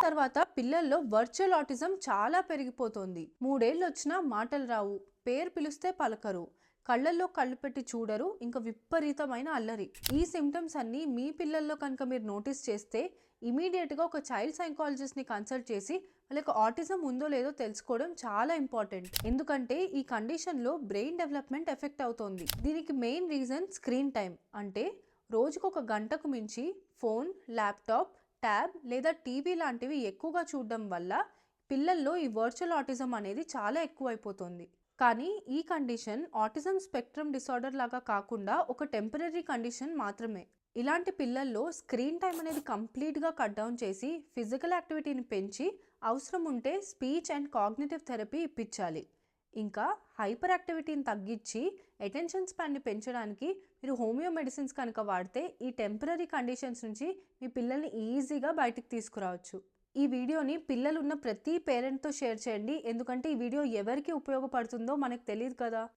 తర్వాత పిల్లల్లో virtual autism చాలా పెరిగిపోతోంది. 3 ఏళ్ళు వచ్చినా మాటలు రావు, పేరు పిలిస్తే పలకరు, కళ్ళల్లో కళ్ళు పెట్టి చూడరు, ఇంకా విపరీతమైన అల్లరి. ఈ సిమ్టమ్స్ అన్నీ మీ పిల్లల్లో కనుక మీరు నోటీస్ చేస్తే ఇమీడియట్గా ఒక చైల్డ్ సైకాలజిస్ట్ని కన్సల్ట్ చేసి వాళ్ళకి ఆటిజం ఉందో లేదో తెలుసుకోవడం చాలా ఇంపార్టెంట్. ఎందుకంటే ఈ కండిషన్లో బ్రెయిన్ డెవలప్మెంట్ ఎఫెక్ట్ అవుతోంది. దీనికి మెయిన్ రీజన్ స్క్రీన్ టైం. అంటే రోజుకు 1 గంటకు మించి ఫోన్, ల్యాప్టాప్, ట్యాబ్ లేదా టీవీ లాంటివి ఎక్కువగా చూడడం వల్ల పిల్లల్లో ఈ వర్చువల్ ఆటిజం అనేది చాలా ఎక్కువైపోతుంది. కానీ ఈ కండిషన్ ఆటిజం స్పెక్ట్రమ్ డిసార్డర్ లాగా కాకుండా ఒక టెంపరరీ కండిషన్ మాత్రమే. ఇలాంటి పిల్లల్లో స్క్రీన్ టైం అనేది కంప్లీట్గా కట్ డౌన్ చేసి ఫిజికల్ యాక్టివిటీని పెంచి అవసరం ఉంటే స్పీచ్ అండ్ కాగ్నిటివ్ థెరపీ ఇప్పించాలి. ఇంకా హైపర్ యాక్టివిటీని తగ్గించి అటెన్షన్ స్పాన్ని పెంచడానికి మీరు హోమియో మెడిసిన్స్ కనుక వాడితే ఈ టెంపరరీ కండిషన్స్ నుంచి మీ పిల్లల్ని ఈజీగా బయటికి తీసుకురావచ్చు. ఈ వీడియోని పిల్లలు ఉన్న ప్రతి పేరెంట్తో షేర్ చేయండి. ఎందుకంటే ఈ వీడియో ఎవరికి ఉపయోగపడుతుందో మనకు తెలియదు కదా.